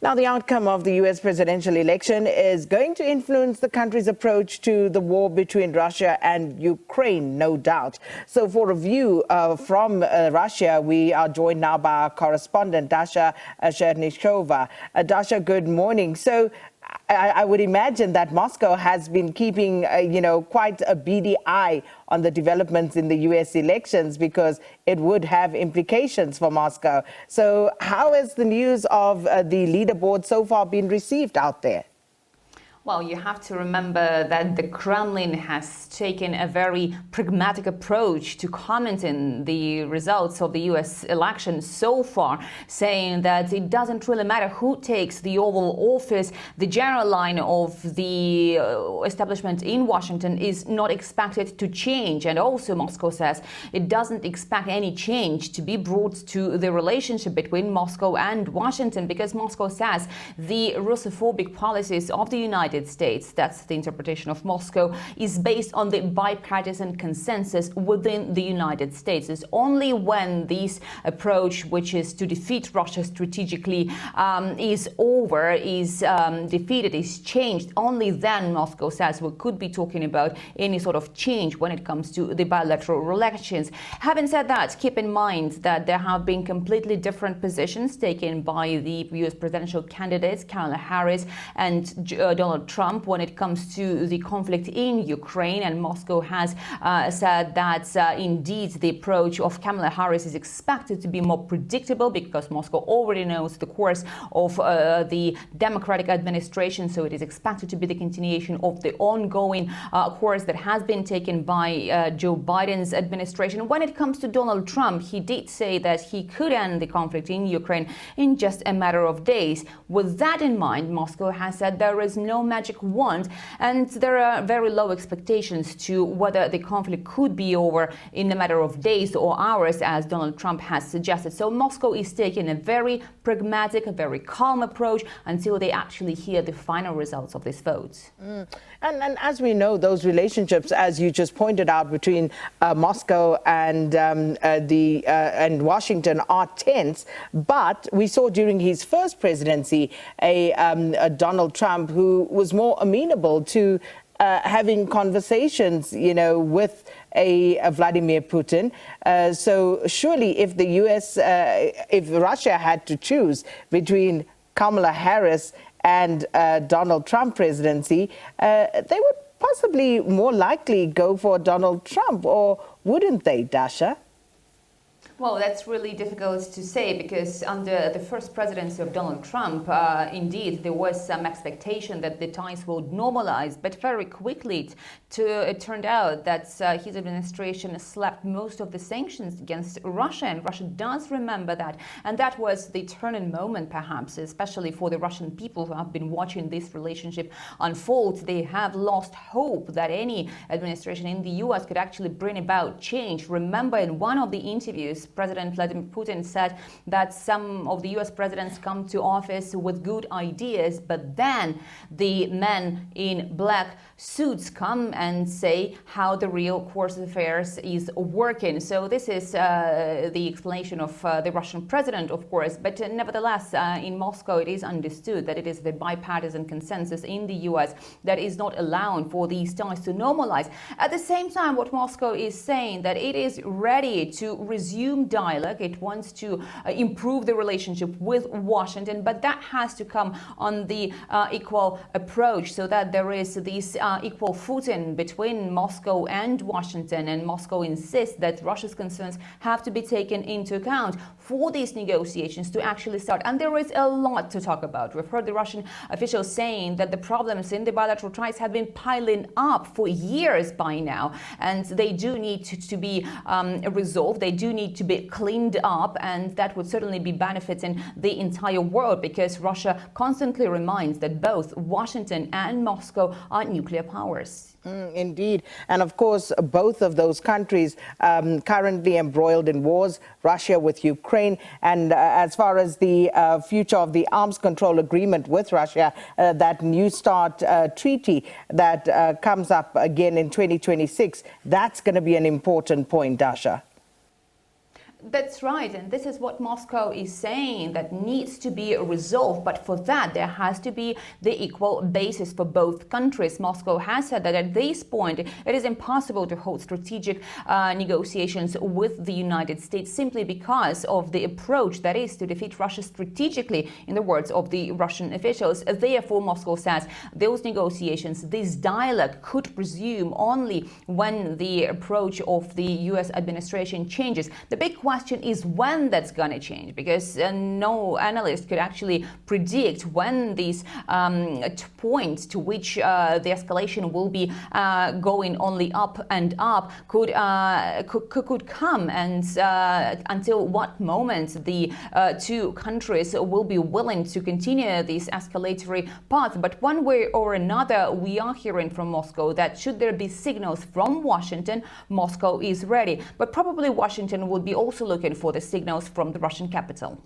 Now, the outcome of the U.S. presidential election is going to influence the country's approach to the war between Russia and Ukraine, no doubt. So for a view from Russia, we are joined now by our correspondent, Dasha Chernyshova. Dasha, good morning. So I would imagine that Moscow has been keeping, quite a beady eye on the developments in the U.S. elections because it would have implications for Moscow. So how has the news of the leaderboard so far been received out there? Well, you have to remember that the Kremlin has taken a very pragmatic approach to commenting the results of the U.S. election so far, saying that it doesn't really matter who takes the Oval Office. The general line of the establishment in Washington is not expected to change. And also Moscow says it doesn't expect any change to be brought to the relationship between Moscow and Washington, because Moscow says the Russophobic policies of the United States, that's the interpretation of Moscow, is based on the bipartisan consensus within the United States. It's only when this approach, which is to defeat Russia strategically, is over, is defeated, is changed, only then Moscow says we could be talking about any sort of change when it comes to the bilateral relations. Having said that, keep in mind that there have been completely different positions taken by the U.S. presidential candidates, Kamala Harris and Donald Trump, when it comes to the conflict in Ukraine. And Moscow has said that indeed the approach of Kamala Harris is expected to be more predictable because Moscow already knows the course of the Democratic administration. So it is expected to be the continuation of the ongoing course that has been taken by Joe Biden's administration. When it comes to Donald Trump, he did say that he could end the conflict in Ukraine in just a matter of days. With that in mind, Moscow has said there is no magic wand, and there are very low expectations to whether the conflict could be over in a matter of days or hours, as Donald Trump has suggested. So Moscow is taking a very pragmatic, a very calm approach until they actually hear the final results of this vote. And as we know, those relationships, as you just pointed out, between Moscow and and Washington are tense. But we saw during his first presidency a Donald Trump who was more amenable to having conversations, with a Vladimir Putin. So surely, if the U.S., if Russia had to choose between Kamala Harris and Donald Trump presidency, they would possibly more likely go for Donald Trump, or wouldn't they, Dasha? Well, that's really difficult to say, because under the first presidency of Donald Trump, indeed, there was some expectation that the ties would normalize. But very quickly, it turned out that his administration slapped most of the sanctions against Russia. And Russia does remember that. And that was the turning moment, perhaps, especially for the Russian people who have been watching this relationship unfold. They have lost hope that any administration in the U.S. could actually bring about change. Remember, in one of the interviews, President Vladimir Putin said that some of the U.S. presidents come to office with good ideas, but then the men in black suits come and say how the real course of affairs is working. So this is the explanation of the Russian president, of course. But nevertheless, in Moscow, it is understood that it is the bipartisan consensus in the U.S. that is not allowing for these ties to normalize. At the same time, what Moscow is saying, that it is ready to resume dialogue. It wants to improve the relationship with Washington, but that has to come on the equal approach, so that there is this equal footing between Moscow and Washington. And Moscow insists that Russia's concerns have to be taken into account for these negotiations to actually start. And there is a lot to talk about. We've heard the Russian officials saying that the problems in the bilateral ties have been piling up for years by now, and they do need to be resolved. They do need to be cleaned up, and that would certainly be benefiting the entire world, because Russia constantly reminds that both Washington and Moscow are nuclear powers. Indeed. And of course, both of those countries currently embroiled in wars, Russia with Ukraine. And as far as the future of the arms control agreement with Russia, that New START treaty that comes up again in 2026, that's going to be an important point, Dasha. That's right, and this is what Moscow is saying, that needs to be resolved, but for that there has to be the equal basis for both countries. Moscow has said that at this point it is impossible to hold strategic negotiations with the United States simply because of the approach that is to defeat Russia strategically, in the words of the Russian officials. Therefore, Moscow says those negotiations, this dialogue could resume only when the approach of the US administration changes. The big question is when that's going to change, because no analyst could actually predict when these points to which the escalation will be going only up and up could come, and until what moment the two countries will be willing to continue this escalatory path. But one way or another, we are hearing from Moscow that should there be signals from Washington, Moscow is ready. But probably Washington would be also looking for the signals from the Russian capital.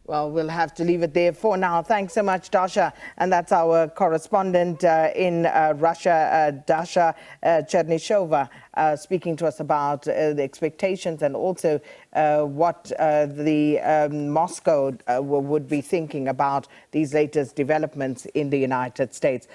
Well, we'll have to leave it there for now. Thanks so much, Dasha. And that's our correspondent in Russia, Dasha Chernyshova, speaking to us about the expectations and also what the Moscow would be thinking about these latest developments in the United States.